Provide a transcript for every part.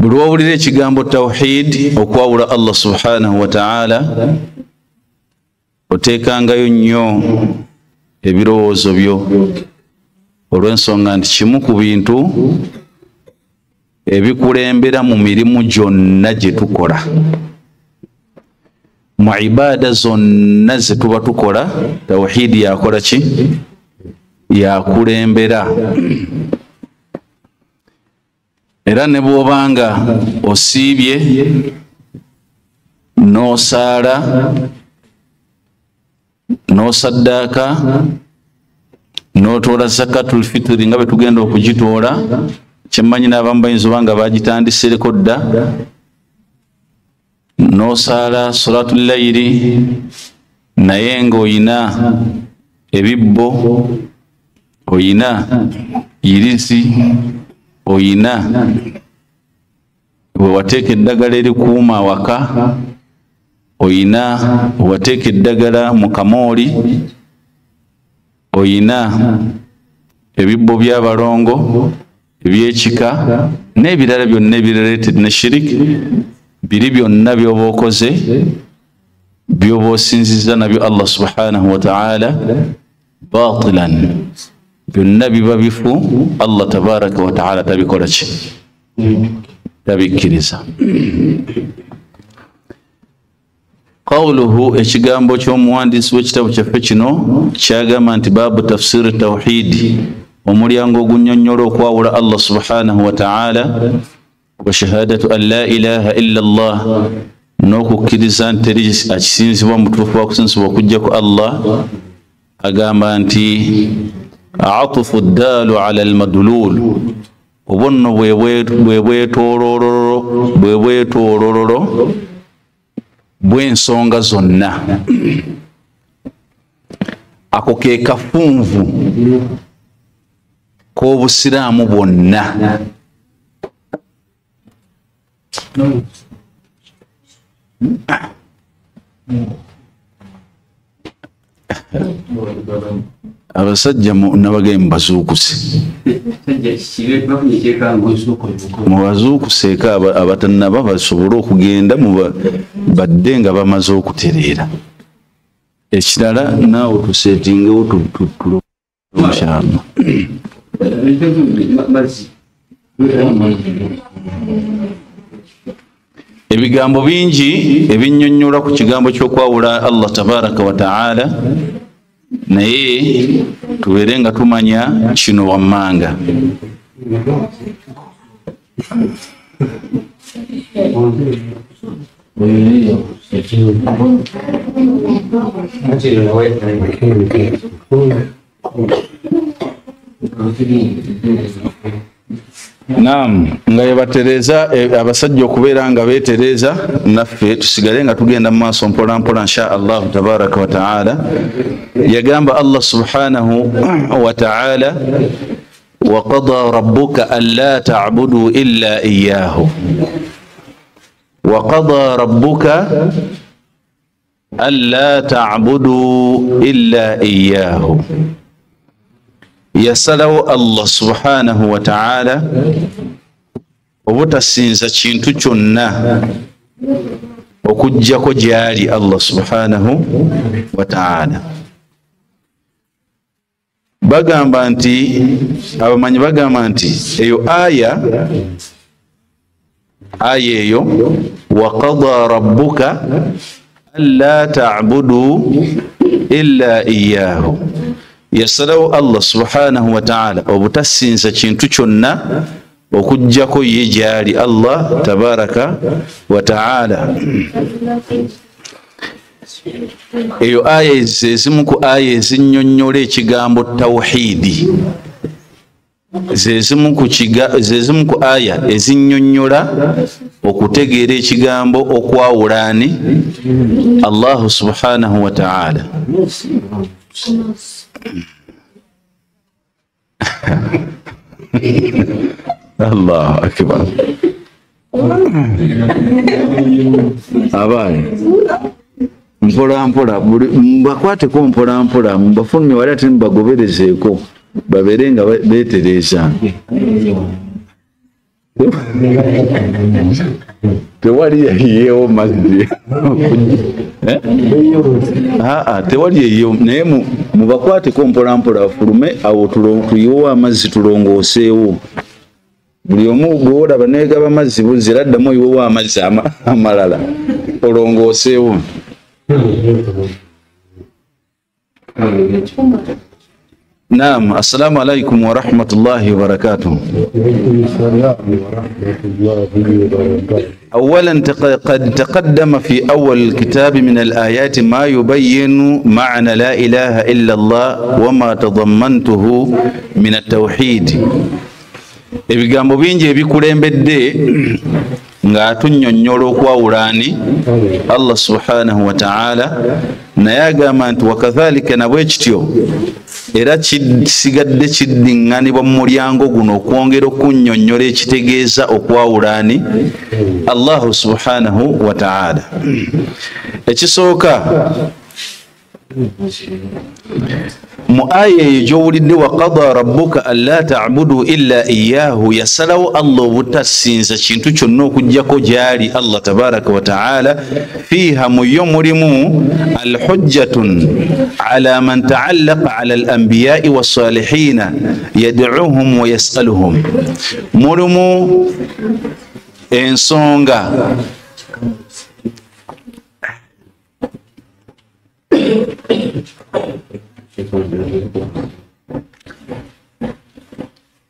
buli wawulira ekigambo tawhid okwawula Allah subhanahu wa ta'ala oteekangayo nnyo ebirowoozo byo olw'ensonga nti kimu ku bintu ebikulembera mu mirimu gyonna gye tukola, mu ibaada zonna ze tuba tukola, tawhidi yakola ki? Yakulembera. Era ne bw'obanga osiibye n'osaala n'osaddaaka n'otoola zakatul fitri nga bwe tugenda okugitoola, kyemmanyi n'abamu bayinza oba nga bagitandisereko dda, n'osaala salatul layiri naye ng'oyina ebibbo, oyina yirisi, oyina wewateeka eddagala erikuuma awaka, oyina wewateeka eddagala mu kamooli, oyina ebibbo by'abalongo ebyekika n'ebirala byonna ebirelated ne shirik, biri byonna by'oba okoze by'oba osinziza nabyo Allah subhanahu wa ta'ala batilan, byonna biba bifu. Allah tabaraka wa ta'ala tabikola ki? Tabikkiriza. Qawluhu, ekigambo ky'omuwandiisi w'ekitabo kyaffe kino kyagamba nti baabu tafsiri tawhidi, omulyango ogunnyonnyola okwawula Allah subhanahu wa ta'ala, wa shahadatu an la ilaha illa Allah, n'okukkiriza nti teri akisinzibwa mutuufu wa kusinzibwa okuggyako Allah. Agamba nti atufu ddaalu ala almadlul, obunno bwebwetoolololo bw'ensonga zonna. Ako ke kafunvu k'obusiraamu bwonna. Abasajja nabagaye mubazuukuse, mubazuukuseeko abatannaba basobole okugenda badde nga bamaze okutereera. Ekirala naawe tuseetingewo inshallah. Ebigambo bingi ebinnyonnyola ku kigambo ky'okwawula Allah tabaraka wa ta'ala, naye tubeere nga tumanya kino wammanga. Naam, nga yebatereza abasajja okubeera nga beetereza, naffe tusigale nga tugenda mu maaso mpola mpola insha Allah tabaraka wa ta'ala. Yagamba Allah subhanahu wa ta'ala, wa qada rabbuka alla ta'budu illa iyyahu, wa qada rabbuka alla ta'budu illa iyyahu. Yasalawo Allah subhanahu wa ta'ala obutasinza kintu kyonna okuggyako gyali Allah subhanahu wa ta'ala. Bagamba nti, abamanyi bagamba nti eyo aya eyo, wa qada rabbuka alla ta'budu illa iyyahu, yasalawo Allah subhanahu wa ta'ala obutasinza kintu kyonna okuggyako ye gyali Allah tabaraka wa ta'ala. Eyo aya ezimu ku aya ezinnyonnyola ekigambo tawhidi, zezimu ku aya ezinnyonnyola okutegeera ekigambo okwawulaani Allah subhanahu wa ta'ala. Allahu akbar. Abaye mpola mpola mbakwateko mpola mpola, mbafulumye wali ate mbagoberezeeko babeere nga beetereza. tewali yeyewo mazzi tewali yeyewo naye mubakwateko mpolampola afulume awo tuyiwo amazzi tulongooseewo buli omu bwolaba negaba amazzi buzira addamu oyiwewo amazzi amalala olongooseewo. Naam, assalamu alaikum wa rahmatullahi wa barakatuh. أولا قد تقدم في أول الكتاب من الآيات ما يبين معنى لا إله إلا الله وما تضمنته من التوحيد. ebigambo bingi ebikulembedde nga tunnyonnyola okwawulaani Allah subhanahu wa ta'ala, naye agamba nti wakadhalika nabwe kityo era kisigadde kiddiŋŋanibwa mu mulyango guno okwongera okunnyonnyola ekitegeeza okwawulaani Allahu subhanahu wa ta'ala. Ekisooka mu aya eyo gy'owulidde wa qada rabbuka alla ta'budu illa iyyahu, yasalawo Allah obutasinza kintu kyonna okuggyako gy'ali Allah tabaraka wa ta'ala. fiiha muyo mulimu alhujjatun ala man ta'allaqa ala al-anbiya'i was-salihina yad'uhum wa yas'aluhum, mulimu ensonga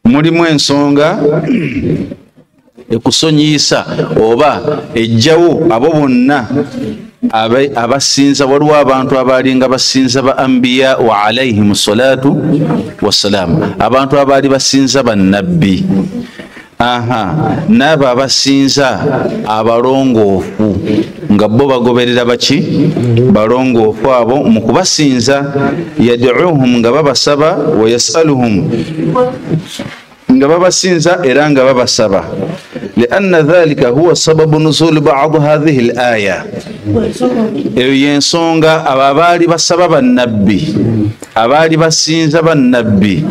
mulimu ensonga ekusonyiisa oba ejjawo abo bonna abasinza. Waliwo abantu abalinga basinza ba anbiya wa alayhimu salatu wassalamu, abantu abaali basinza bannabbi, n'abo abasinza abalongoofu nga bo bagoberera baki balongoofu abo mu kubasinza. yad'uhum nga babasaba, wa yas'aluhum nga babasinza era nga babasaba. lianna dhalika huwa sababu nuzul ba'd hadhihi al-aya, eyo yensonga abo abaali basaba bannabbi, abaali basinza bannabbi,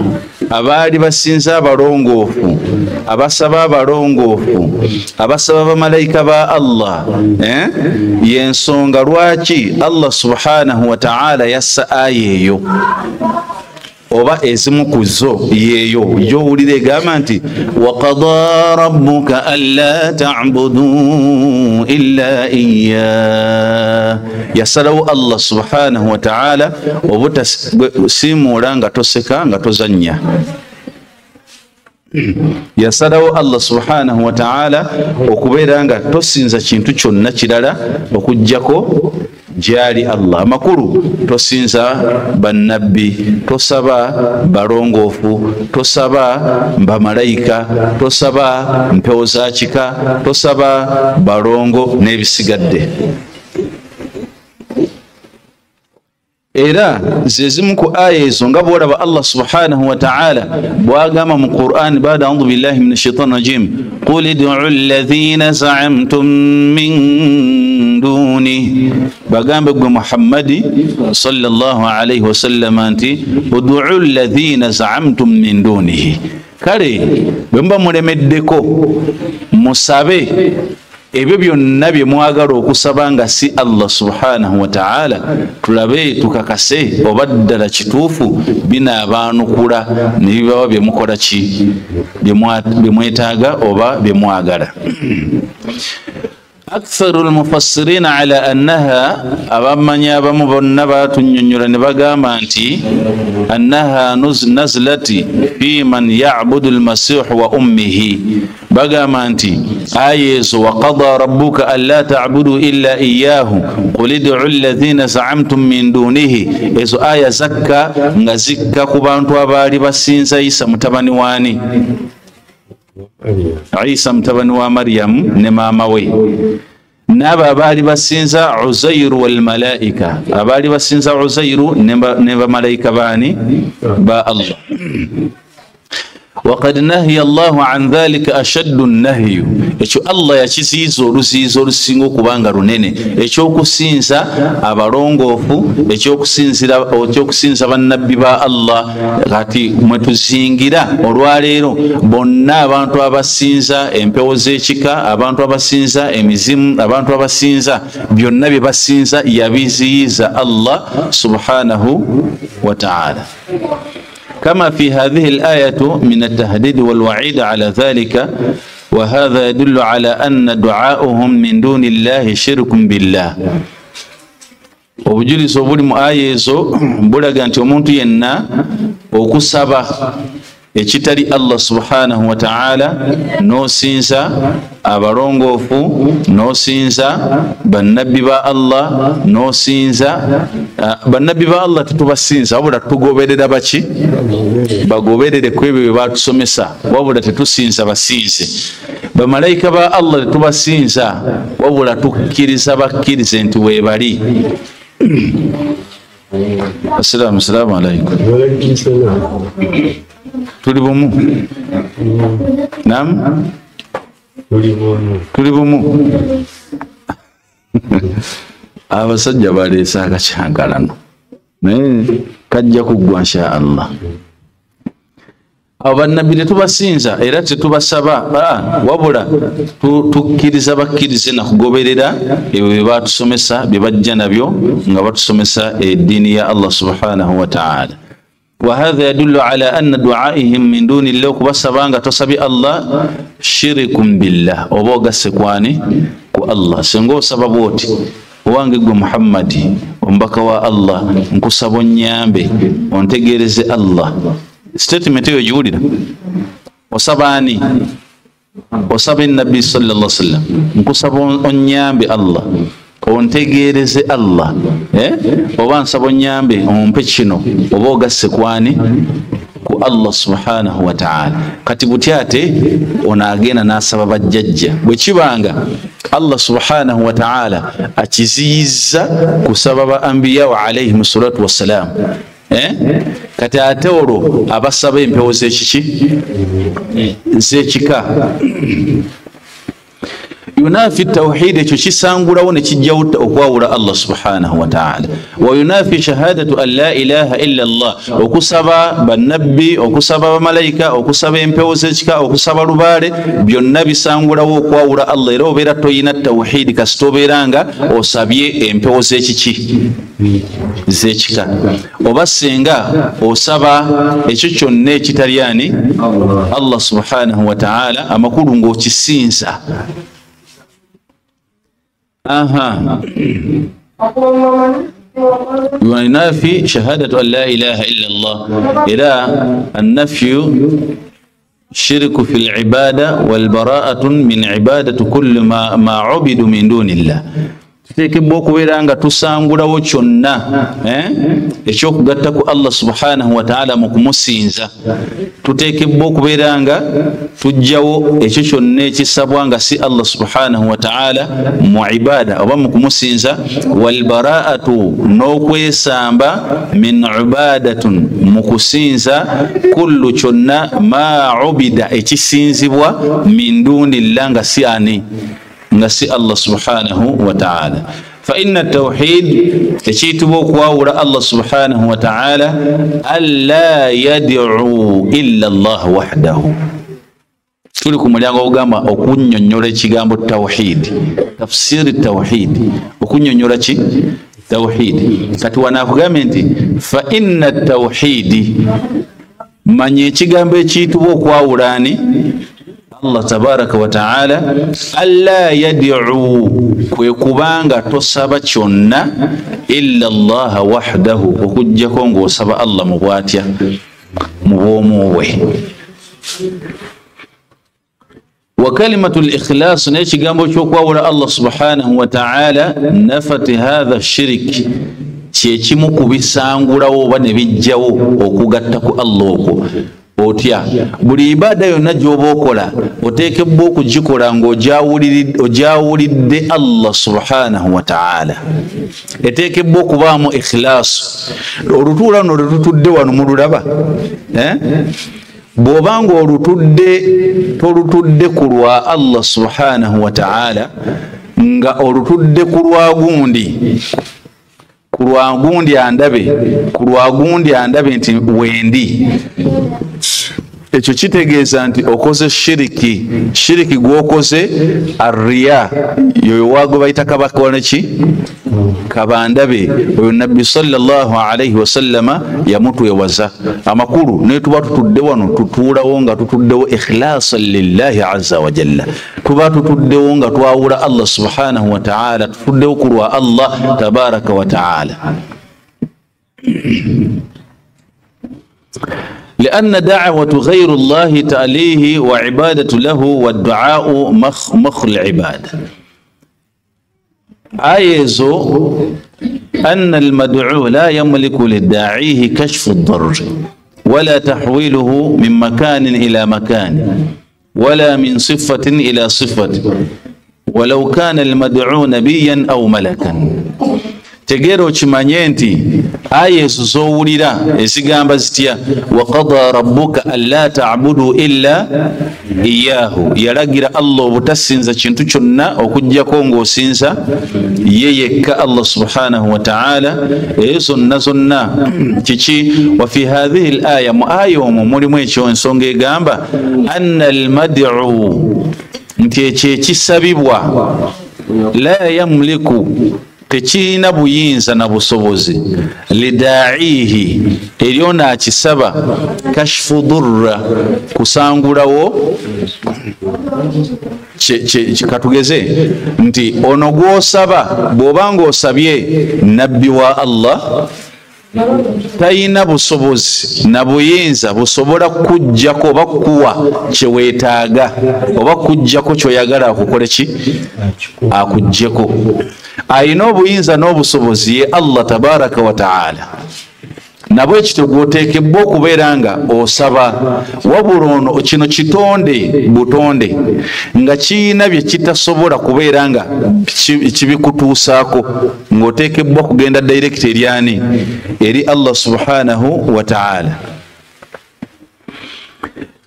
abaali basinza abalongoofu, abasaba abalongoofu, abasaba bamalayika ba Allah, yensonga lwaki Allah subhanahu wa ta'ala yassa aya eyo oba ezimu ku zo yeeyo gy'owulira egamba nti wa qada rabbuka alla ta'budu illa iyyah. Yasalawo Allah subhanahu wa ta'ala obutasimuula nga toseka nga tozannya. Yasalawo Allah subhanahu wa ta'ala okubeera nga tosinza kintu kyonna kirala okuggyako gyali Allah. Amakulu tosinza bannabbi, tosaba balongoofu, tosaba bamalayika, tosaba mpewo za kika, tosaba balongo n'ebisigadde. Era zezimu ku aya ezo nga bwolaba Allah subhanahu wa ta'ala bwagamba mu Qur'an baada a'udhu billahi minash shaitani rajim, qul id'u alladhina za'amtum min duni, bagambe gwe Muhammadi sallallahu alayhi wa sallam nti ud'u alladhina za'amtum min dunihi, kale bwe muba mulemeddeko musabe ebyo byonna bye mwagala okusaba nga si Allah subhanahu wa ta'ala, tulabe tukakase oba ddala kituufu binaabaanukula ne bibawa bye mukola ki bye mwetaaga oba bye mwagala. أكثر المفسرين على أنها أبمن يابم بنبات ينيرن بقامانتي أنها نزلت في من يعبد المسيح وأمه بقامانتي آيس وقضى ربك ألا تعبدوا إلا إياه قل ادعوا الذين زعمتم من دونه إذ آية زكا نزكا كبانتوا باري بسين سيسا متبنواني Isa mtabani wa Maryam ne mama we, naba abaali basinza Uzairu wal malaika, abaali basinza Uzairu ne bamalayika baani ba Allah. وقد نهي الله عن ذلك أشد النهي ekyo Allah yakisiiza olusiizo olusinga okubanga lunene ekyokusinza abalongoofu ekyokusinza bannabbi ba Allah kati mwe tuzingira olwaleero bonna abantu abasinza empewo z'ekika abantu abasinza emizimu abantu abasinza byonna bye basinza yabiziyiza Allah subhanahu wa ta'ala كما في هذه الآية من التهديد والوعيد على ذلك وهذا يدل على أن دعاؤهم من دون الله شرك بالله obujulizi obuli mu aya ezo bulaga nti omuntu yenna okusaba ekitali Allah subhanahu wa ta'ala nosinza abalongoofu nosinza bannabbi ba Allah nosinza bannabbi ba Allah tetubasinza wabula tugoberera baki bagoberere ku ebyo bye batusomesa wabula tetusinza basinze bamalayika ba Allah tetubasinza wabula tukkiriza bakkirize nti weebali assalamu alaikum tuli bumu nam tuli bumu abasajja baleesa akakyankalano naye kajja kuggwa insha Allah abo bannabbi tetubasinza era tetubasaba wabula tukkiriza bakkirize nakugoberera ebyo bye batusomesa bye bajja nabyo nga batusomesa eddiini ya Allah subhanahu wa ta'ala وهذا يدل على أن دعائهم من دون الله كبسبان تصبي الله شرك بالله وبوغ السكواني والله سنغو سببوتي وانغ محمد ومبكوا الله نكسبون نيامبي ونتجرز الله statement يجولنا وسباني وسبي النبي صلى الله عليه وسلم نكسبون نيامبي الله ontegereze Allah oba nsabo nyambe ompe kino oba ogasse kwani ku Allah subhanahu wa ta'ala kati butyate onaagenda n'asaba bajjajja bwe kibanga Allah subhanahu wa ta'ala akiziyiza kusaba ba anbiya wa alayhi salatu wassalam kati ate olwo abasaba empewo z'ekika ينافي التوحيد كشسانغولا ونكجاو اوكواولا الله سبحانه وتعالى وينافي شهادة أن لا إله إلا الله وكسبا بالنبي وكسبا بملائكة وكسبا امبوزيكا وكسبا ربالي بيونبي سانغولا وكواولا الله يرو بيرا توينا التوحيد كستوبيرانغا وسابيه امبوزيكي زيكا وبسنغا وسبا echo ne kitaliani Allah subhanahu wa ta'ala amakulu ngo kisinsa ينافي شهادة أن لا إله إلا الله إلى النفي شرك في العبادة والبراءة من عبادة كل ما عبد من دون الله tuteekebwa okubeera nga tusangulawo kyonna ekyokugatta ku Allah subhanahu wa ta'ala mu kumusinza tuteekebwa okubeera nga tujjawo ekyo kyonna ekisabwa nga si Allah subhanahu wa ta'ala mu ibada oba mu kumusinza walbaraatu n'okwesamba min ibadatun mu kusinza kullu kyonna ma ubida ekisinzibwa min dunillah nga si ani نسي الله سبحانه وتعالى فإن التوحيد تشيتبوك واورا الله سبحانه وتعالى ألا يدعو إلا الله وحده تقولكم مليان وقاما أكون ينوريكي قامو التوحيد تفسير التوحيد أكون ينوريكي توحيد كتوانا فقامنتي فإن التوحيد من يتي قامو تشيتبوك واوراني Allah tabaraka wa ta'ala alla yad'u kwekubanga tosaba kyonna illa Allah wahdahu okujjako ng'osaba Allah mu bwatya mu bw'omuwe wa kalimatul ikhlas n'ekigambo ky'okwawula Allah subhanahu wa ta'ala nafati hadha shirk kyekimu ku bisangulawo oba ne bijjawo okugatta ku Allah okwo otya buli ibada yonna gy'oba okola oteekebwa okugikola ng'ojawulidde Allah subhanahu wa ta'ala eteekebwa okubaamu ikhlaasu olutuula luno lwe tutudde wano mululaba bw'obanga olutudde ku lwa Allah subhanahu wa ta'ala nga olutudde ku lwa gundi andabe nti wendi, ekyo kitegeeza nti okoze shiriki gwokoze arriya, yoyo waago bayita kabakolaki kabandabe. Oyo nabbi sallallahu alayhi wasallama yamutwewaza. Amakulu ne tuba tutudde wano tutuulawo nga tutuddewo ikhlasan lillahi azza wa jalla, tuba tutuddewo nga twawula Allah subhanahu wa ta'ala, tutuddewo ku lwa Allah tabaraka wa ta'ala. لأن دعوة غير الله تأليه وعبادة له والدعاء مخ العبادة. آيزو أن المدعو لا يملك لداعيه كشف الضر ولا تحويله من مكان إلى مكان ولا من صفة إلى صفة ولو كان المدعو نبيا أو ملكا. Tegero kimanye nti aya ezizowulira ezigamba zitya, wa qada rabbuka alla ta'budu illa iyyahu, yalagira Allah obutasinza kintu kyonna okujjako ng'osinza ye yekka Allah subhanahu wa ta'ala. Eyo zonna kiki? Wa fi hadhihi al-aya, mu aya omwo mulimu ekyo ensonga egamba anna al-mad'u, nti ekyo ekisabibwa la yamliku, tekirina buyinza na busobozi lidaihi, eryona akisaba kashfu durra, kusangulawo katugeze nti ono gwosaba bw'obanga osabye nabbi wa Allah tayina busobozi na buyinza busobola kujjako oba kuwa kyeweetaaga oba kujjako kyoyagala akukole ki akujjeko. Ayina obuyinza n'obusobozi ye Allah tabaraka wa ta'ala, nabwe ekyo gwoteekebwa okubeera nga osaba. Wabula ono kino kitonde butonde nga kiyina bye kitasobola kubeera nga kibikutuusaako, ng'oteekebwa kugenda direct eryani? Eri Allah subhanahu wa ta'ala.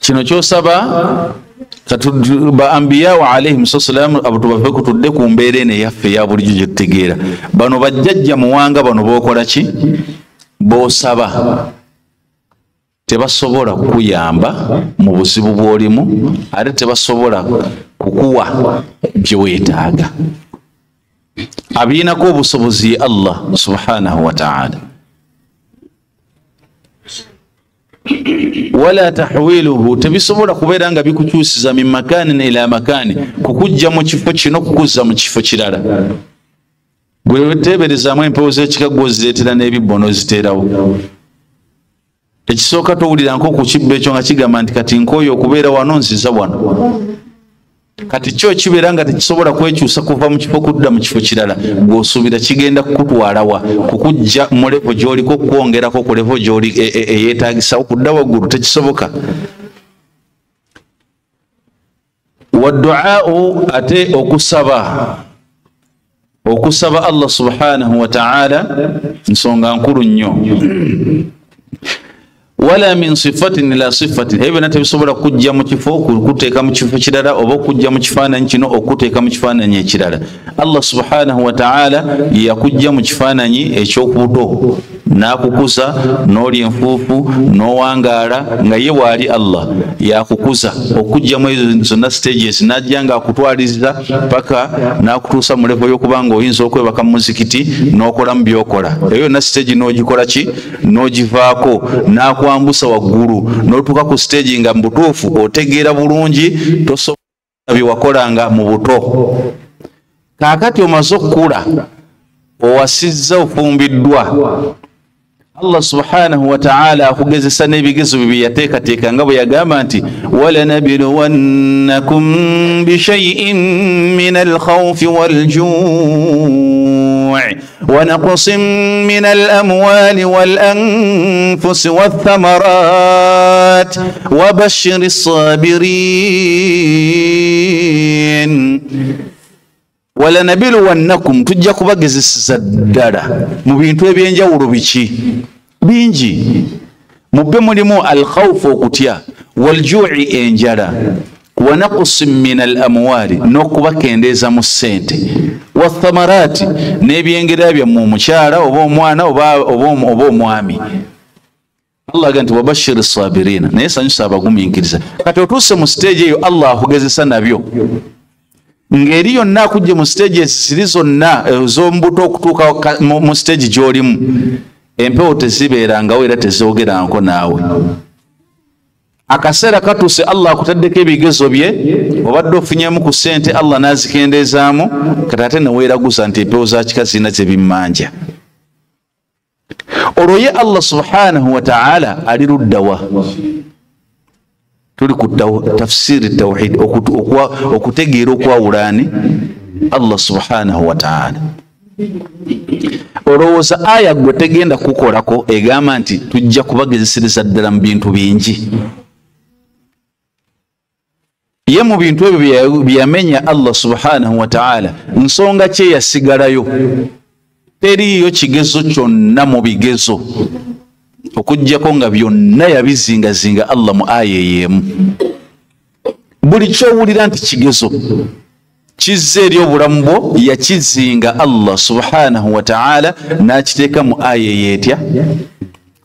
Kino kyosaba ba anbiya wa alayhim sallam abantu bave kutudde ku mbeera eno yaffe ya bulijjo gye tutegeera. Bano bajjajja muwanga bano bookola ki? Boosaba. Tebasobola kukuyamba mu buzibu bw'olimu, ate tebasobola kukuwa bye weetaaga. Abiinako obusobozi ye Allah subhanahu wa ta'ala. Wala tahwiluhu, tebisobola kubeera nga bikukyusiza min makanin ila makani, kukujja mu kifo kino kukuzza mu kifo kirala. Gwe weteeberezaamu empewo z'ekikago ozireetera n'ebibbo ziteerawo. Ekisooka towulira nko ku kibbo ekyo nga kigamba nti kati nkooyo okubeera wano nziza wano. Kati kyo kibeera nga tekisobola kwekyusa kuva mu kifo kudda mu kifo kirala, gw'osuubira kigenda kukutwalawa, kukujja mu levo gy'oliko kwongerako ku levo gy'oli eyeetaagisa okudda waggulu, tekisoboka. Wadduaa'u, ate okusaba Allah subhanahu wa ta'ala nsonga nkulu nnyo. Wala min sifatin ila sifatin, ebyo nate bisobola kujja mu kifo okuteeka mu kifo kirala oba okujja mu kifaananyi kino okuteeka mu kifaananyi ekirala. Allah subhanahu wa ta'ala yakujja mu kifaananyi ekyokubuto n'akukuza, n'oli enfuufu n'owangaala nga ye waali Allah yakukuza okujja mu ezo zonna stages, n'ajja nga akutwaliza paka n'akutuusa mu levo y'okuba nga oyinza okwebaka mu muzikiti n'okola mu byokola. Eyo na stage n'ogikola ki? N'ogivaako, n'akwambusa waggulu n'otuuka ku stage nga mu butuufu otegeera bulungi tosobola bye wakolanga mu buto. Kaakati omaze okukula, owasizza, ofumbiddwa, Allah subhanahu wa ta'ala akugezesa n'ebigezo bye yateekateeka nga bwe yagamba nti walanabluwannakum bishay'in min alkhawfi walju'i wa naqsin min alamwali walanfusi wathamarat wa bashiri sabirin. Walanabluwannakum, tujja kubagezeseza ddala mu bintu ebyenjawulo. Biki? Bingi. Mubbe mulimu alkhawfu, okutya, walju'i enjala wa naqsin min al-amwali n'okubakendeza mu ssente wa thamarati n'ebyengera byammwe omukyala oba omwana oba omwami. Allah agamba nti wabashiri sabirina, naye sanyusa abagumiikiriza. Kati otuuse mu stage eyo Allah akugezesa nabyo, ng'eri yonna akujje mu stage ezisiri zonna ez'ombuto okutuuka mu stage gy'olimu, empewo tezibeerangawo era tezoogeranko naawe. Akaseera katuuse Allah akutaddeko ebigezo bye, obadde ofunyemu ku ssente Allah n'azikendezaamu, kati ate ne weeraguza nti empewo za kika zirina ze bimmanja. Olwo ye Allah subhanahu wa ta'ala ali luddawa? Tuli ku tafsiri tawhid, okutegeera okwawulaani Allah subhanahu wa ta'ala. Olowooza aya gwe tegenda kukolako egamba nti tujja kubagezesereza ddala mu bintu bingi? Ye mu bintu ebyo byamenya Allah subhanahu wa ta'ala, nsonga kye yasigalayo. Teriyo kigezo kyonna mu bigezo okujjako nga byonna yabizingazinga Allah mu aya ey'emu. Buli kyowulira nti kigezo kizza eri obulamu bwo yakizinga Allah subhanahu wa ta'ala n'akiteeka mu aya ey'etya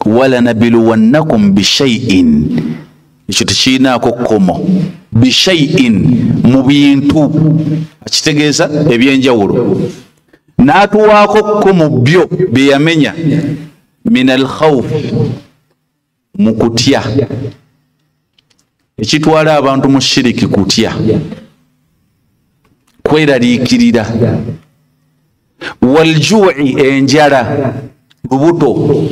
walanabluwannakum bishai'in. Ekyo tekirinaako kkomo. Bishai'in, mu bintu, akitegeeza ebyenjawulo. N'atuwaako ko mu byo bye yamenya, min al-khawf, mu kutya. Ekitwala abantu mu shiriki kutya, kweraliikirira. Walju'i, enjala, lubuto,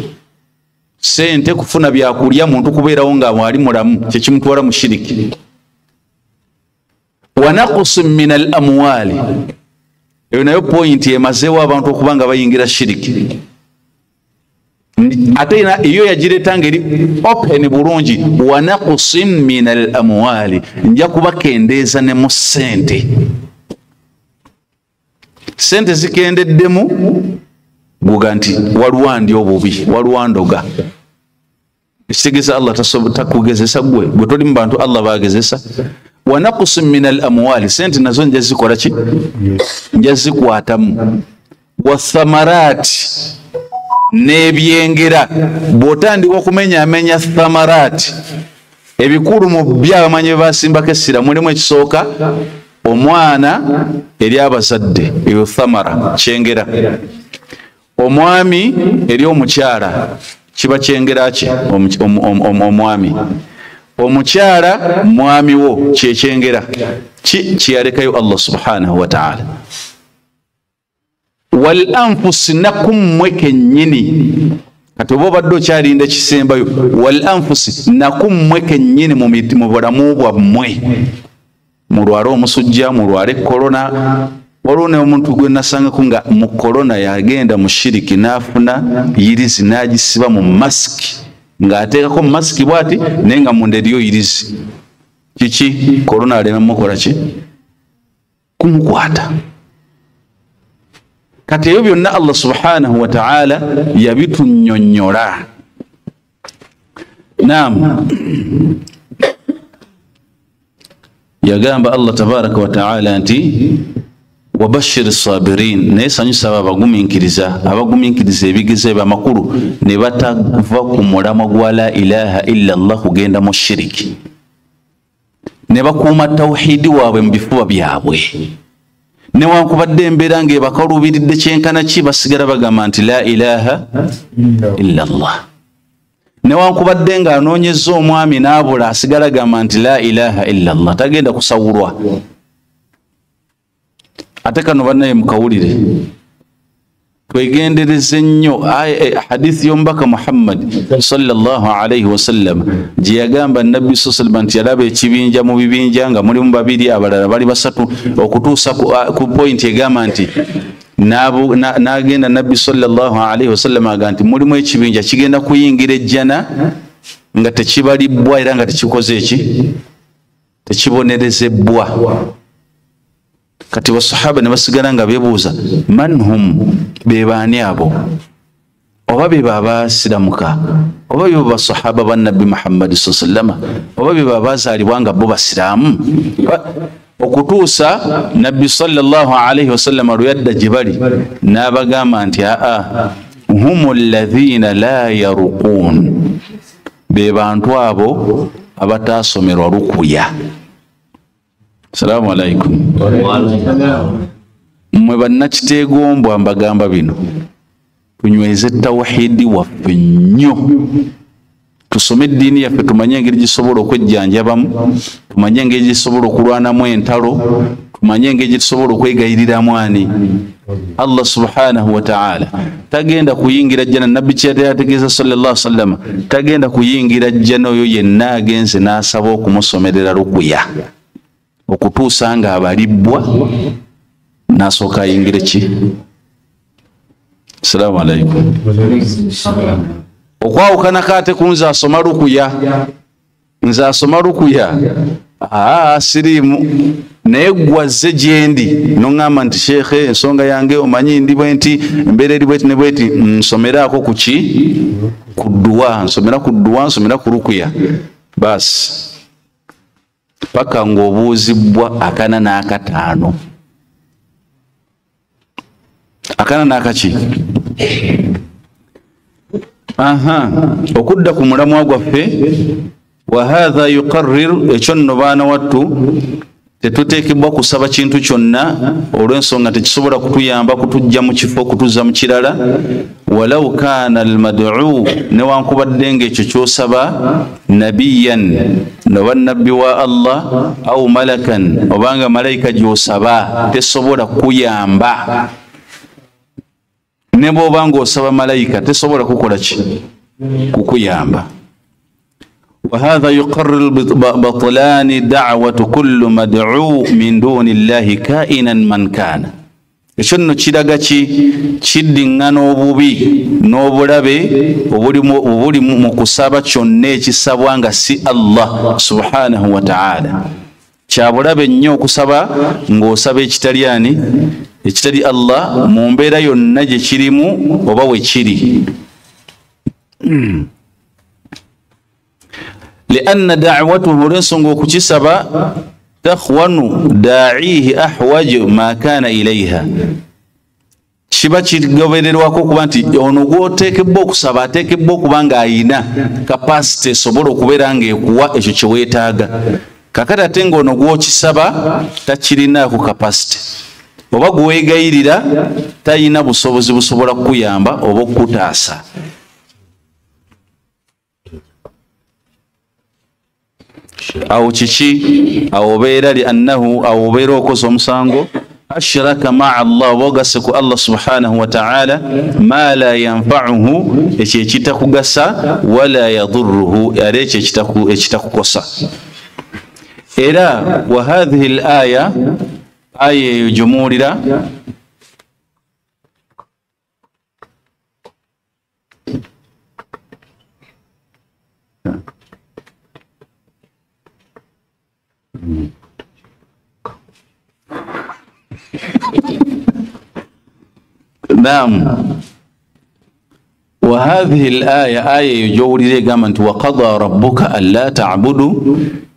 sente, kufuna byakulya, muntu kubeerawo nga mwali mulamu, kyekimutwala mu shiriki. Wa naqsin min al-amwali, eyo nayo point emazeewo abantu okuba nga bayingira shiriki. Ate iyo yagireeta ngeri open bulungi, wa naqsin min al-amwali, nja kubakendeeza ne mu ssente. Ssente zikendeddemu guga nti walwandi obubi, walwandoga. Ekitegeeza Allah takugezesa gwe toli mu bantu Allah bagezesa. Wa naqsin min al-amwali, sente nazo nja zikola ki? Nja zikwatamu. Wa thamarati, n'ebyengera. Bw'otandika okumenyaamenya thamarati, ebikulu mu byabamanyi bye basimbako essira mulimu ekisooka omwana eri abazadde, eyo thamara, kyengera. Omwami eri omukyala, kiba kyengera kye omwami. Omukyala mwami wo kyekyengera kiyalekayo Allah subhanahu wa ta'ala. Wal anfusi, nakummwe kennyini. Kati oba obadde okyalinda ekisembayo, wal anfusi, nakummwe kennyini mu bulamu bwammwe. Mulwale omusujja, mulwale korona. Waliwo ne omuntu gwe nasangako nga mu korona yagenda mu shiriki n'afuna yirizi n'agisiba mu masiki, ng'ateekako mu masiki bw'ati naye nga munda eriyo yirizi. Kiki? Korona alema mukola ki? Kumukwata. Kati ebyo byonna Allah subhanahu wa ta'ala yabitunnyonnyola. Naam, yagamba Allah tabaraka wa ta'ala nti wabashiri sabirin, naye sanyusa abagumiikiriza ebigezo ebyamakulu ne batava ku mulamwa gwa la ilaha illa Allah kugenda mu shiriki, ne bakuuma tawhidi waabwe mu bifuba byabwe. Newankubadde embeera ng'ebakaluubiridde kyenkana ki, basigala bagamba nti la ilaha illa Allah. Newankubadde ng'anoonyezza omwami n'abula, asigala gamba nti la ilaha illa Allah, tagenda kusawulwa. Ate kano bannaye mukawulire, twegendereze nnyo hadithi y'omubaka Muhammad sallallahu alayhi wasallam gye yagamba Nabbi sallallahu nti yalaba ekibinja mu bibinja nga mulimu babiri, abalala bali basatu, okutuusa ku point egamba nti n'agenda Nabbi sallallahu alayhi wasallam aga nti mulimu ekibinja kigenda kuyingira ejjana nga tekibalibbwa era nga tekikoze eki, tekibonerezebwa. Kati basahaba ne basigala nga beebuuza man hum, be baani abo? oba be baba siramuka oba be basahaba ba Nabi Muhammad sallallahu alaihi wasallam oba be baba zalibwanga bo basiramu okutuusa Nabi sallallahu alaihi wasallam ruyadda jibali nabagamba nti humul ladhina la yarqun be bantu abo abatasomerwa rukuya. Assalamu alaikum. Mwe bannakiteegombwa mbagamba bino tunyweze tawhidi waffe nnyo, tusome eddiini yaffe tumanye engeri gisobola okwejjanjabamu, tumanye engeri gisobola okulwanamu entalo, tumanye engeri gisobola okwegayiriramu ani Allah subhanahu wa ta'ala. Tagenda kuyingira jjana, nabbi kyeyategeeza sallallahu alaihi wasallam, tagenda kuyingira jjana oyo yenna agenze n'asaba okumusomerera rukuya okutuusa nga abalibwa n'asooka ayingire ki. Assalamu alaikum. Okwawukana kate kunza asoma rukuya, nze asoma rukuya sirimu naye gwazze gyendi noŋŋamba nti sheekhe ensonga yange omanyi ndi bwenti embeera eri bweti ne bweti nsomeraako ku ki, ku dduwa, nsomera ku dduwa, nsomera ku rukuya baasi paka ng'obuuzibwa akana n'akataano. Akana n'akaki okudda ku mulamwa gwaffe. Wa hadha yuqarrir, ekyo nno baana wattu tetuteekebwa kusaba kintu kyonna olw'ensonga tekisobola kutuyamba kutujja mu kifo kutuzza mu kirala. Walau kaana almad'u, newankubadde ng'ekyo kyosaba nabiyan noba nabbi wa Allah au malakan, obanga malayika gy'osaba tesobola kuyamba. Ne bw'oba ng'osaba malayika tesobola kukola ki, kukuyamba. وهذا يقرر بطلان دعوة كل مدعو من دون الله كائنا من كان. Ekyo nno kiraga kiddiŋŋana obubi n'obulabe obuli mu kusaba kyonna ekisabwa nga si Allah subhanahu wa ta'ala. Kya bulabe nnyo okusaba ng'osaba ekitali ani, ekitali Allah mu mbeera yonna gye kirimu oba we kiri. لأن دعوته لنسنغو كتسبا تخوان داعيه أحوج ما كان إليها. Shiba kigobererwako kuba nti ono gw'oteekebwa okusaba ateekebwa okuba ng'ayina kapasite esobola okubeera ng'ekuwa ekyo kye weetaaga. Kakati ate ng'ono gw'okisaba takirinaako kapasite oba gweweegayirira tayina busobozi busobola kukuyamba oba okukutaasa. Awo kiki awobeera li annahu awobeera okosa omusango ashraka ma'a Allah, wogase ku Allah subhanahu wa ta'ala ma la yanfa'uhu, ekyo ekitakugasa, wala yadurruhu, era ekyo ekitakukosa. Era wa hadhihi al-aya eyo gy'omuwulira نعم. وهذه الآية آية يجوري قامت وقضى ربك ألا تعبدوا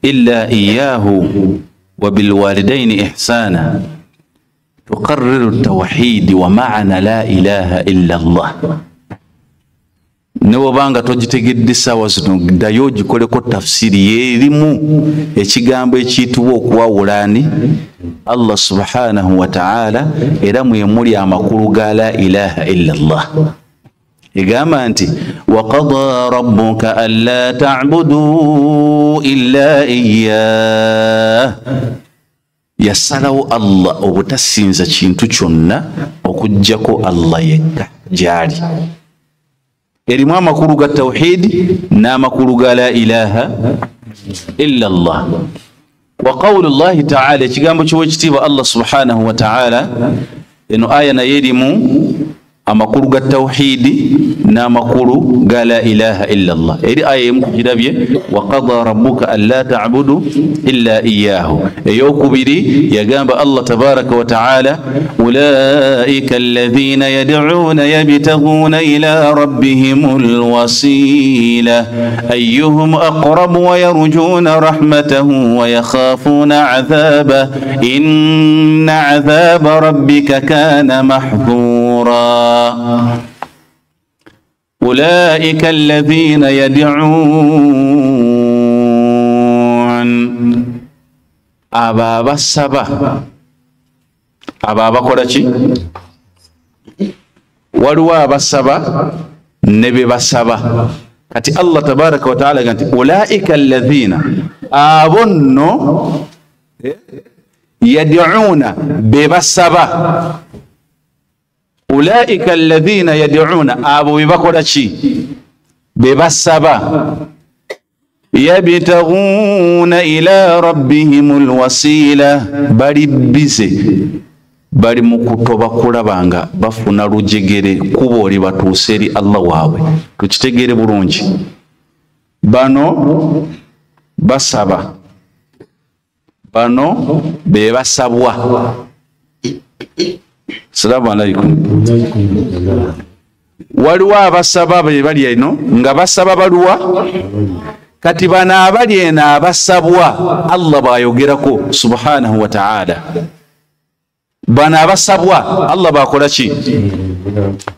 إلا إياه وبالوالدين إحسانا، تقرر التوحيد ومعنى لا إله إلا الله. Newobanga togitegedde ssaawa zino ddayo ogikoleko tafsiri yeerimu ekigambo ekiyitibwa okwawula ani Allah subhanahu wa ta'ala, era mwemuli amakulu ga la ilaha illa Allah. Egamba nti wa qadaa rabbuka alla ta'budu illa iyyah, yasalawo Allah obutasinza kintu kyonna okuggyako Allah yekka gyali. Erimu amakulu ga tawhid n'amakulu ga la ilaha illa Allah. Wa qawlu Allahi ta'ala, ekigambo ky'owekitiibwa Allah subhanahu wa ta'ala, eno aya nayo erimu amakulu ga tawhidi n'amakulu ga la ilaha illa Allah. Eri aya emu kugirabye wa qada rabbuka alla ta'budu illa iyyahu. Eyokubiri yagamba Allah tabaraka wa ta'ala ulaika alladhina yad'una yabtaghuna ila rabbihimul wasila ayyuhum aqrab wa yarjuna rahmatahu wa yakhafuna 'adhabah inna 'adhaba rabbika kana mahdhura. أولئك الذين يدعون أبابا السبا أبابا كوراتي ولوا بالسبا نبي بالسبا كتي الله تبارك وتعالى قال أولئك الذين أظنوا يدعون ببالسبا ulaika alladhina yad'una abo bibakola ki bebasaba yabtaghuna ila rabbihimul wasila bali bize bali mukutoba kulabanga bafuna rujegere kuboli batuseri Allah wawe tukitegere bulungi bano basaba bano bebasabwa. Assalamu alaikum. Waliwo abasaba bali eno nga basaba baluwa kati bana abali eno abasabwa Allah bayogerako subhanahu wa ta'ala. Bana abasabwa Allah bakola ki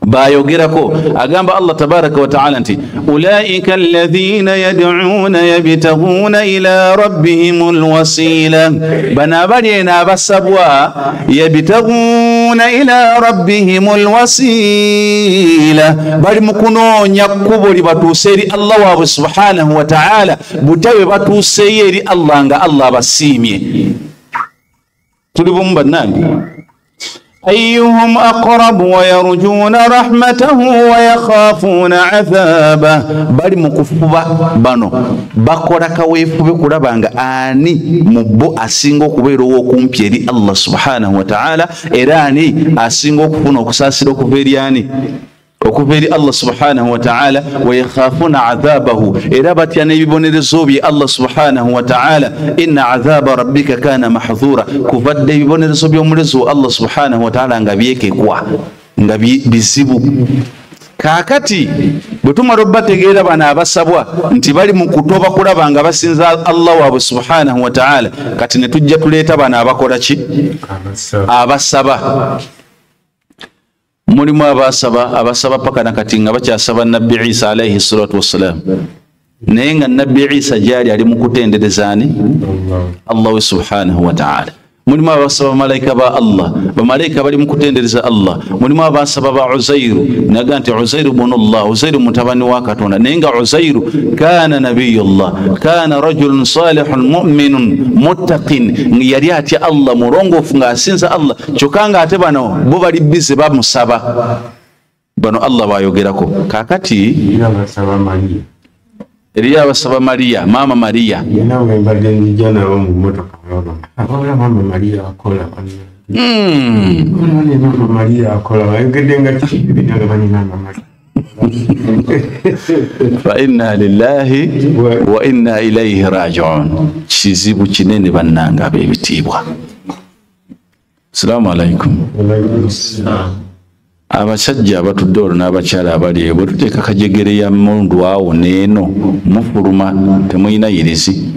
bayogerako agamba Allah tabaraka wa ta'ala nti ulaika alladhina yad'una yabtaghuna ila rabbihimul wasila bana abali eno abasabwa yabtaghuna ila rabbihimul wasila bali mukunoonya kkubo libatuuse eri Allah waabwe subhanahu wa ta'ala butawe batuuseyo eri Allah nga Allah abasiimye. Tuli bumu bannange أيهم أقرب ويرجون رحمته ويخافون عذابه bali mukufuba bano bakola kaweefube kulabanga ani mubbo asinga okubeera owokumpi eri Allah subhanahu wa ta'ala era ani asinga okufuna okusaasira okuva eri ani okuva eri Allah subhanahu wa ta'ala wa yakhafuna adhabahu era batya n'ebibonerezo bye Allah subhanahu wa ta'ala inna adhaba rabbika kana mahdhura kuvadde ebibonerezo by'omulezo Allah subhanahu wa ta'ala nga byekekwa nga bizibu. Kakati bwetumala obbategeera bano abasabwa nti bali mu kutoba kulaba nga basinza Allah waabwe subhanahu wa ta'ala kati ne tujja tuleeta bano abakola ki abasaba. Mulimu abasaba paka nakati nga bakyasaba Nabbi Isa alayhi salatu wassalam naye nga Nabbi Isa gyali ali mu kutenderezaani Allah subhanahu wa ta'ala. Mulimu abasaba malaika ba Allah bamalayika bali mu kutendereza Allah. Mulimu abasaba ba Uzairu naga nti Uzairu ibn Allah Uzairu mutabani wa Katonda naye nga Uzairu kana nabiyullah kana rajulun salihun mu'minun muttaqin yali atya Allah murongofu nga asinza Allah kyokka nga ate bano bo bali bize bamusaba bano Allah bayogerako. Kakati Eliya basaba Maria mama Maria nawe mbadde njana wa mu motoka akola mama Maria akola mama Maria akola ayogedde nga kibinga bani mama Maria fa inna lillahi wa inna ilayhi raji'un. Kizibu kinene bannanga ab'ebitiibwa. Assalamu alaikum. Abasajja abatudde olwo n'abakyala abali eyo bwe tuteeka kajegere ya mundu awo neeno mufuluma temulina yirizi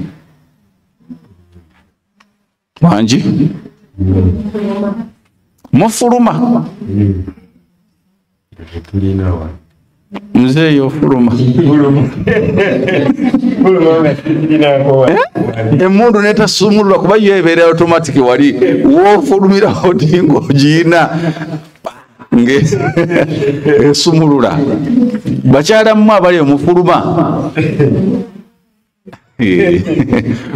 wangi mufuluma mzee yofuluma emundu netasumulula kuba yo ebeera automatic wali wofulumira oti ng'ogiina nge esumulula bakyala mu abali omufuluma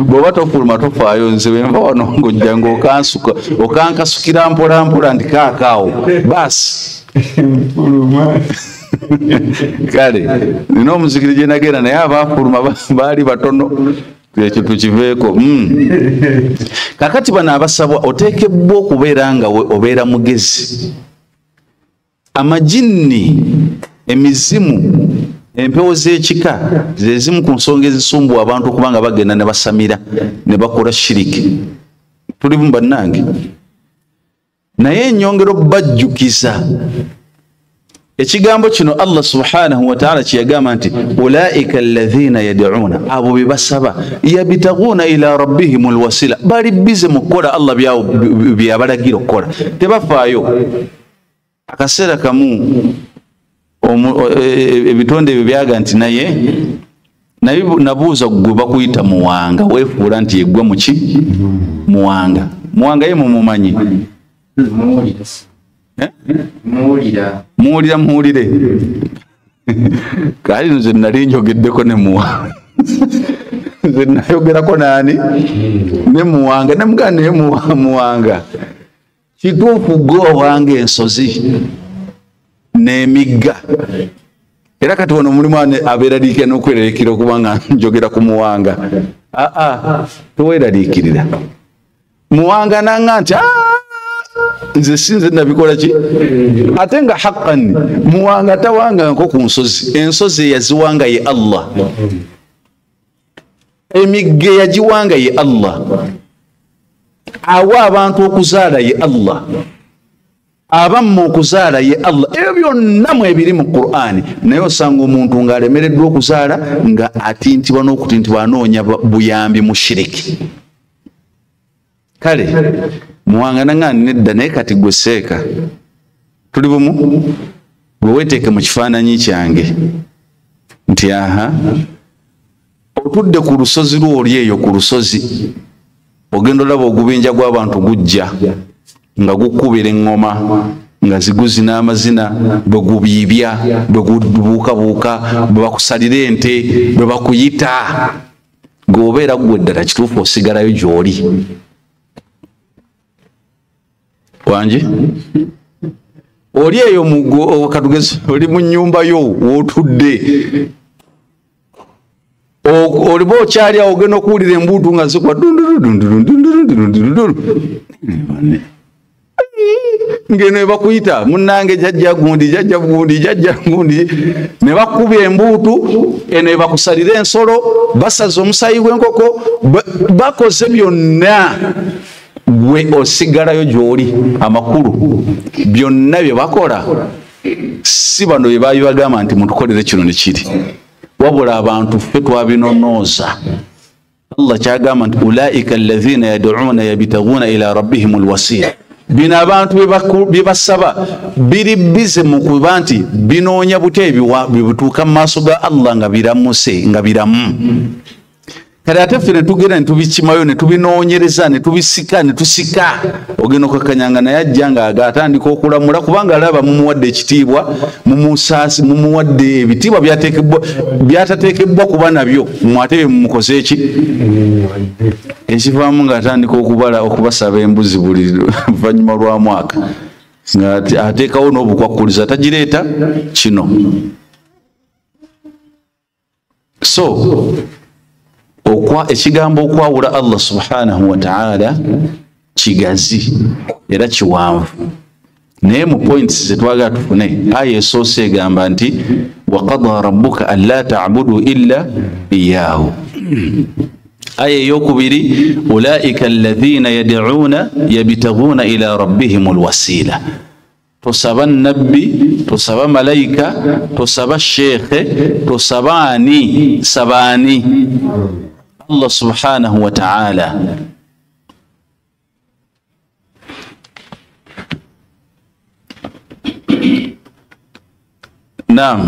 bw'oba tofuluma tofaayo nze bwenva wano ng'ojja ng'okansuka okankasukira mpola mpola ndi kaakaawo basi kale nina omuzikiri gye nagenda naye abaafuluma baali batono ekyo tukiveeko. Kakati bano abasabwa oteekebwa okubeera nga obeera mugezi. amajinni emizimu empewo z'ekika zezimu ku nsonga ezisumbuwa abantu kubanga bagenda ne basamira ne bakola shiriki. Tuli mu bannange naye ennyongero bajjukiza ekigambo kino Allah subhanahu wa ta'ala kiyagamba nti ulaika alladhina yad'una abo bebasaba yabitaghuna ila rabbihimul wasila bali bize mukola Allah byabalagira okukola tebafaayo akaseera kamu ebitonde ebyo byaga nti naye nabuuza gwe bakuyita muwanga weefuula nti yeggwa muki muwanga ye mumumanyi muwulire kali nze nali njogeddeko ne muwanga nze nayogerako nani ne muwanga namugana naye muwanga kituufu gwe owange ensozi n'emigga era kati wano mulimu abeeraliikira n'okweraliikira okubanga njogera ku muwanga toweeraliikirira muwanga nanga nti nze sinze nabikola ki ate nga haqqan muwanga tawanga nko ku nsozi ensozi eyaziwanga ye Allah emigga yagiwanga ye Allah awa abantu okuzaala ye Allah abamu okuzaala ye Allah ebyo byonna mu ebiri mu Qur'ani naye osanga omuntu ng'alemereddwa okuzaala nga atintibwa n'okutintibwa anoonya buyambi mu shiriki. Kale muwanga nangani nedda naye kati gwe seeka tuli bumu gwe weeteeke mu kifaananyi kyange nti otudde ku lusozi lw'oli eyo ku lusozi ogenda olaba ogubinja gw'abantu gujja nga gukubira eŋŋoma nga ziguzina amazina bwe gubiibya bwe gubuukabuuka bwe bakusalira ente bwe bakuyita gwe obeera gwe ddala kituufu osigalayo gy'oli wangi oli eyo katugezi oli mu nnyumba yo w'otudde oliba okyali awo ogenda okuwulira embuutu nga zikwa ngeno ebakuyita munnange jajja gundi ne bakuba embuutu eno ebakusalira ensolo basaza omusayi gw'enkoko bakoze byonna gwe osigalayo gy'oli. Amakulu byonna bye bakola si bano bye bagamba nti mutukolere kino ne kiri wabula abantu ffe twabinonooza. Allah kyagamba nti ulaika alladhina yad'una yabtaghuna ila rabbihimul wasila bino abantu bye basaba biri bize mu kuba nti binoonya bute bibituuka mu maaso ga Allah nga biramuse nga biramu. Kale ate ffe ne tugenda ne tubikimayo ne tubinoonyereza ne tubisika ne tusika ogenda okakanyanga naye ajja nga atandika okulamula kubanga alaba mumuwadde ekitiibwa mumusaasi mumuwadde ebitiibwa byatateekebwa kuba nabyo mwate bye mumukoze eki ekivaamu ng'atandika okubasaba embuzi buli luvannyuma lwa mwaka nga ateekawo n'obukwakkuliza tagireeta kino. So ekigambo okwawula Allah subhanahu wa ta'ala kigazi era kiwanvu naye mu points zetwagala tufune aya esoose egamba nti wa qada rabbuka an la ta'budu illa iyyahu. Aya eyokubiri ulaika alladhina yad'una yabtaghuna ila rabbihimul wasila. Tosaba nabbi, tosaba malaika, tosaba shekhe, tosaba ani, sabani Allah subhanahu wa ta'ala. Naam.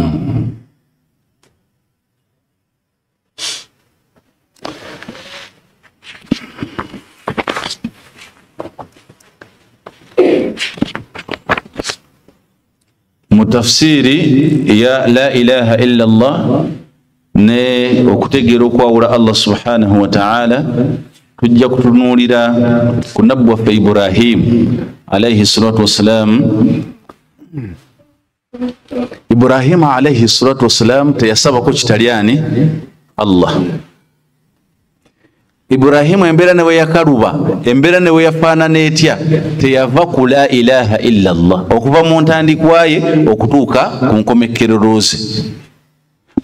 Mutafsiri ya la ilaha illa Allah ne okutegeera okwawula Allah subhanahu wa ta'ala tujja kutunuulira ku nabbi waffe Ibrahim alayhi salatu wassalam. Ibrahim alayhi salatu wassalam teyasabako kitalyani Allah. Ibrahimu embera ne yakaluba embera ne yafaanana etya teyava ku la ilaha illa Allah okuva mu ntandikwaye okutuuka ku nkomekererooze.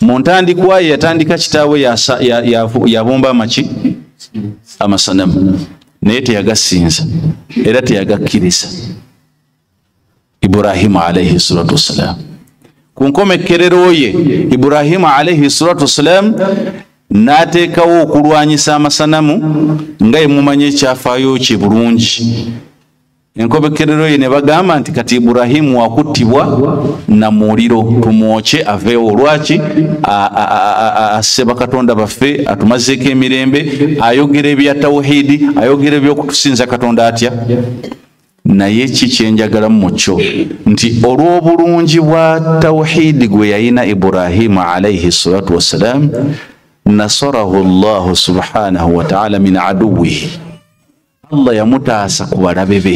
Mu ntandikwaye yatandika kitaawe yabumba amaki amasanamu naye teyagasinza era teyagakkiriza. Ibrahimu alayhi salatu wassalam ku nkomekerero ye Ibrahimu alayhi salatu wassalam n'ateekawo okulwanyisa amasanamu nga ye mumanye ekyafaayo kye bulungi. Enkomekerero ye ne bagamba nti kati Ibrahimu wakuttibwa na muliro tumwoke aveewo. Lwaki? Asse bakatonda baffe atumazeeko emirembe ayogera ebya tawhidi ayogera ebyokutusinza katonda atya. Naye kikyenjagala mukyo nti olw'obulungi bwa tawhidi gwe yayina Ibrahimu alayhi salatu wassalam nasarahu Allah subhanahu wa ta'ala min aduwihi. Allah yamutaasa ku balabe be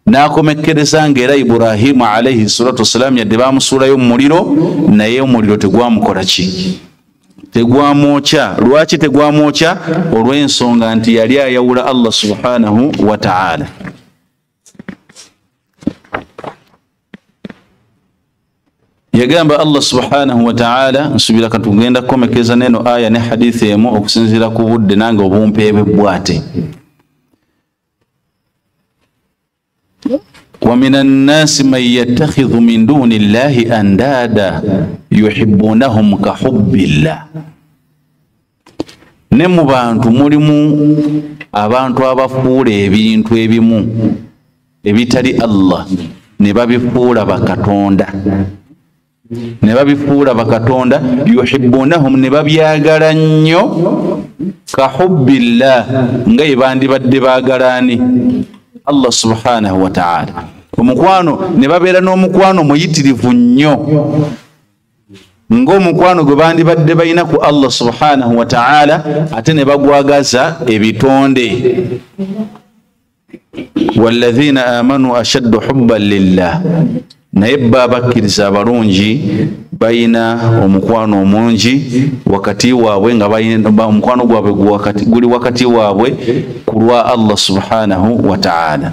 n'akomekereza ng'era Ibrahimu alayhi salatu wassalam yadde baamusuulayo mu muliro naye omuliro tegwamukola ki? Tegwamwokya. Lwaki tegwamwokya? Olw'ensonga nti yali ayawula Allah subhanahu wa ta'ala. Yagamba Allah subhanahu wa ta'ala nsubira katugenda kukomekeza neno aya ne hadithi emu okusinzira ku budde nange obumpeebe bwate. Wa minan nasi man yattakhidhu min duni llahi andada yuhibbunahum ka hubbillah. Ne mu bantu mulimu abantu abafuula ebintu ebimu ebitali Allah ne babifuula bakatonda. Ne babifuula bakatonda yuhibbunahum ne babyagala nnyo ka hubbillah nga bandibadde baagalaani Allah subhanahu wa ta'ala. Omukwano ne babeera n'omukwano muyitirivu nnyo ng'omukwano gwe bandibadde balina ku Allah subhanahu wa ta'ala ate ne bagwagaza ebitonde. Walladhina amanu ashaddu hubban lillah. Naye babakkiriza abalungi bayina omukwano omungi wakati waabwe nga bayina omukwano gwabwe guli wakati waabwe ku lwa Allah subhanahu wa ta'ala.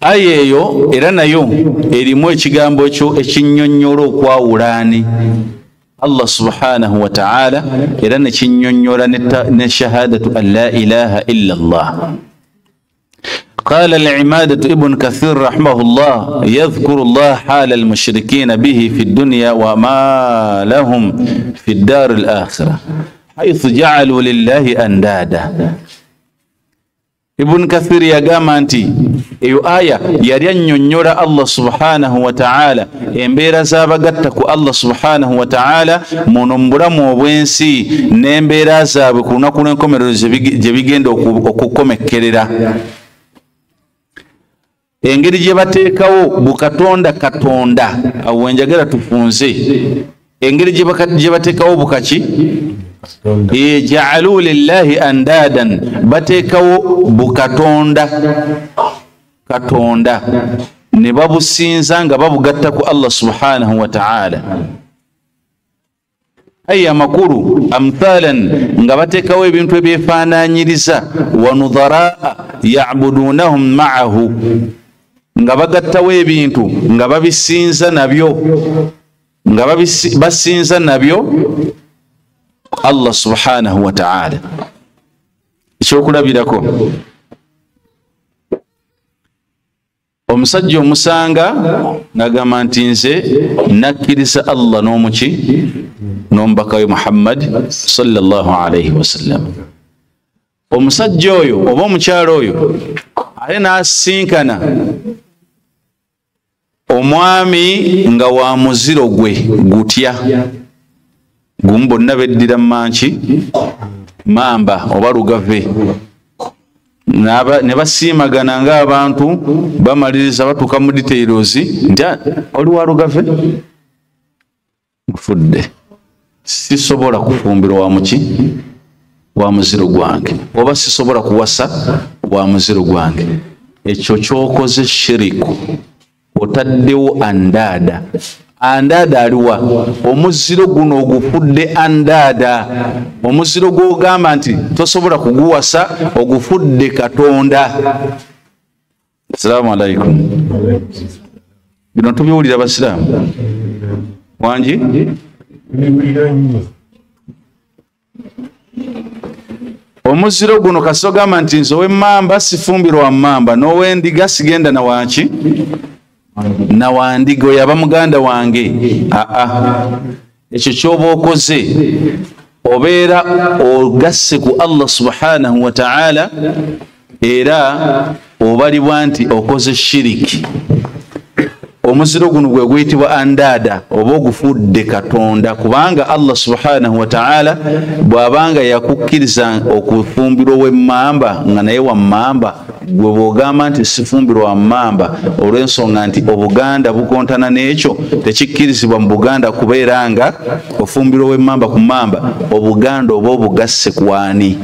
Aya eyo era nayo erimu ekigambo ekyo ekinnyonnyola okwawulaani Allah subhanahu wa ta'ala era ne kinnyonnyola ne shahadatu an la ilaha illa Allah. قال العمادة ابن كثير رحمه الله يذكر الله حال المشركين به في الدنيا وما لهم في الدار الآخرة حيث جعلوا لله أندادا. ابن كثير يقام أنتي ايو آية يرين ينير الله سبحانه وتعالى امبير زابقتك الله سبحانه وتعالى منمبرا موبوينسي نمبير زابك ونكون نكم جبيجين وكوكم كريرا. Engeri gye bateekawo bukatonda katonda awo njagala tufunze. Engeri gye bateekawo bukaki ja'alu lillahi andadan bateekawo bukatonda katonda ne babusinza nga babugatta ku Allah subhanahu wa ta'ala. Aya makuru amthalan nga bateekawo ebintu ebyefaanaanyiriza wa nudhara ya'budunahum ma'ahu nga bagattawo ebintu nga babisinza nabyo nga basinza nabyo Allah subhanahu wa ta'ala. Ekyokulabirako omusajja omusanga n'agamba nti nze nakkiriza Allah n'omuki n'omubaka we Muhammad sallallahu alayhi wasallam. Omusajja oyo oba omukyalo oyo ate n'asinkana omwami nga wa muziro gwe gutya gumu bonna beddira manki mamba oba lugave ne basiimagana ng'abantu bamaliriza batuuka mu details nti oli wa lugave mufudde sisobola kufumbirwa wa muki wa muziro gwange oba sisobola kuwasa wa muziro gwange. Ekyo kyokoze shiriku otaddewo andada andada aliwa omuziro guno ogufudde andada omuziro gw'ogamba nti tosobola kuguwasa ogufudde Katonda. Assalamu alaikum. Bino tubiwulira abasiraamu wangi omuziro guno kasita ogamba nti nze ow'emmamba sifumbirwa wa mmamba n'ow'endiga sigenda na wanki na wandiga oyo aba muganda wange. Ekyo ky'oba okoze obeera ogasse ku Allah subhanahu wa ta'ala era obalibwa nti okoze shiriki. Omuziro guno gwe guyitibwa andada oba ogufudde Katonda, kubanga Allah subhanahu wa ta'ala bw'abanga yakukkiriza okufumbirwa ow'emmamba nga naye wa mmamba, gwe bw'ogamba nti sifumbirwa wa mmamba olw'ensonga nti obuganda bukontana n'ekyo, tekikkirizibwa mu Buganda kubeera nga ofumbirwa ow'emmamba ku mmamba. Obuganda oba obugasse kwani?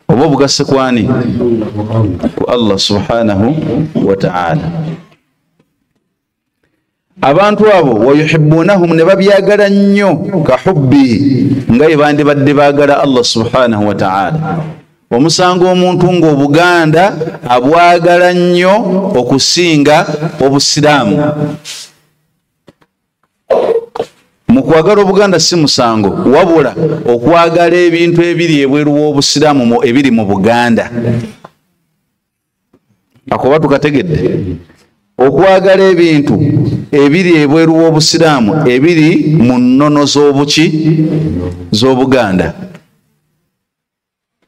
Oba obugasse kwani? Ku Allah subhanahu wa ta'ala. Abantu abo wayuhibbunahum ne babyagala nnyo ka hubbi nga bandibadde baagala Allah subhanahu wa ta'ala. Omusanga omuntu ng'obuganda abwagala nnyo okusinga obusiraamu. Mu kwagala obuganda si musango, wabula okwagala ebintu ebiri ebweru w'obusiraamu ebiri mu Buganda. Akoba tukategedde? Okwagala ebintu ebiri ebweru w'obusiraamu ebiri mu nnono z'Obuganda.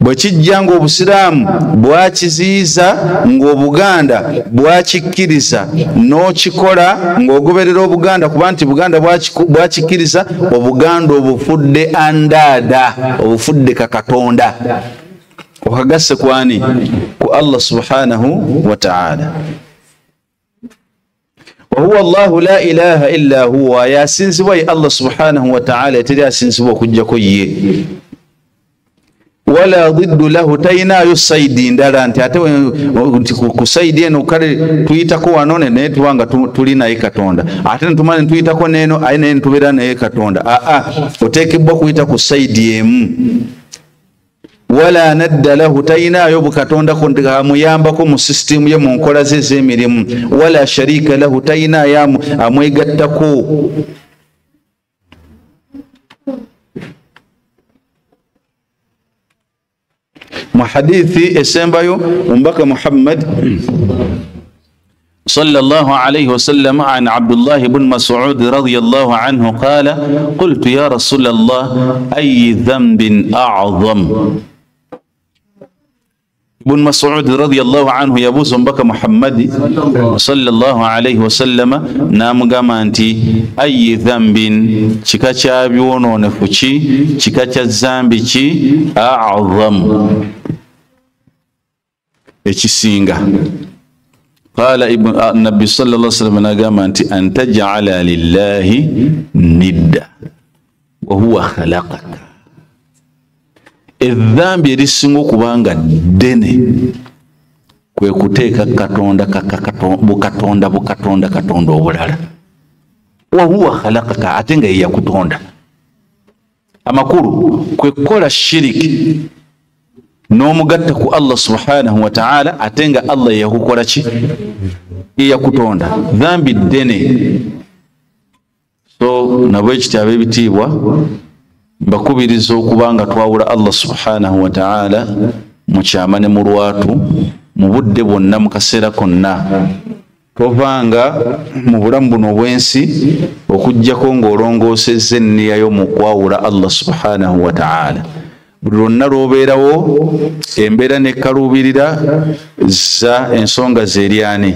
Bwe kijja ng'obusiraamu bwakiziyiza ng'Obuganda bwakikkiriza n'okikola ng'ogoberera Obuganda kuba nti Buganda bwakikkiriza, Obuganda obufudde andada, obufudde ka Katonda. Okagasse kwani? Ku Allah subhanahu wa ta'ala. وهو الله لا إله إلا هو يا سنسبوي الله سبحانه وتعالى تريا سنسبو كجكو يه ولا ضد له تينا يسايدين دالا انت ate kusaidia no kale tuyitako wanone ne tuwanga tulina ekatonda ate ntumane tuyitako neno aine ntubera na ekatonda otekebwa kuyita kusaidiemu wala nadda lahu tayina yobu katonda kondiga muyambako mu system ye mu nkola ze z'emirimu wala sharika lahu tayina ya amwegattako. Mu hadithi esembayo umbaka Muhammad صلى الله عليه وسلم عن عبد الله بن مسعود رضي الله عنه قال قلت يا رسول الله أي ذنب أعظم. ابن مسعود رضي الله عنه يبوز بك محمد صلى الله عليه وسلم نام غامانتي أي ذنب چكاچا بيونو نفوچي چكاچا زامبي أعظم ekisinga. قال النبي صلى الله عليه وسلم نغامانتي أن تجعل لله ندا وهو خلقك. Edhambi erisinga kubanga dene kwe kuteeka katonda bukatonda obulala. Wa huwa khalaqaka, ate nga yakutonda. Amakulu kwe kukola shiriki n'omugatta ku Allah subhanahu wa ta'ala ate nga Allah yakukola ki? Yakutonda. Dhambi dene. So nabwe kitabo ebitiibwa mbakubiriza okubanga twawula Allah subhanahu wa ta'ala mu kyama ne mu lwatu mu budde bwonna mu kaseera konna. Tovanga mu bulamu buno obwensi okuggyako ng'olongoosezza enniya y'omu kwawula Allah subhanahu wa ta'ala. Buli lwonna lw'obeerawo embeera nekkaluubirira za ensonga zeeryani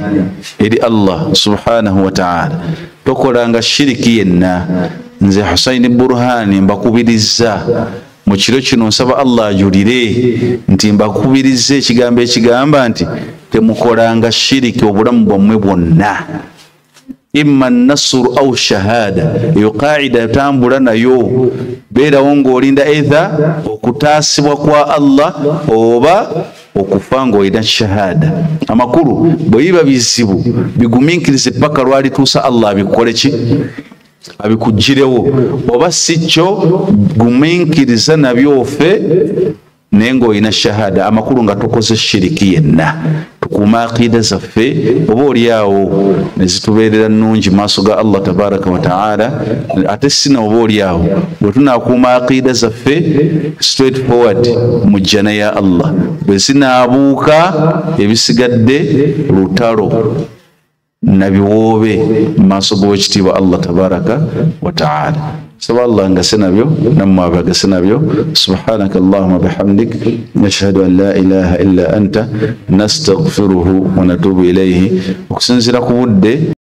eri Allah subhanahu wa ta'ala. Tokolanga shiriki yenna. Nze Hussein Burhani mbakubiriza mu kiro kino nsaba Allah ajulire nti mbakubiriza ekigambo ekigamba nti temukolanga shiriki obulamu bwammwe bwonna. Imma nasru au shahada, eyo qaida tambula nayo beerawo ng'olinda either okutaasibwa kwa Allah oba okufanga oyina shahada amakulu bweyiba bizibu biguminkirize paka lwali tuusa Allah abikole ki abikujirewo oba sikyo guminkiriza nabyo ofe nengo ina shahada amakulu nga tukoze shiriki yenna tukuma aqida zaffe oba oliawo nezitubeerera nnungi maaso ga Allah tabaraka wa taala ate sina oba oliawo bwe tunakuuma aqida zaffe straight forward mu jjana ya Allah bwe zinaabuuka ebisigadde lutalo nabiwoobe maaso g'owekitiibwa Allah tabaraka wa taala سبحان الله نقسنا بيو نما بقسنا بيو سبحانك اللهم بحمدك نشهد أن لا إله إلا أنت نستغفره ونتوب إليه وكسنزلك ودي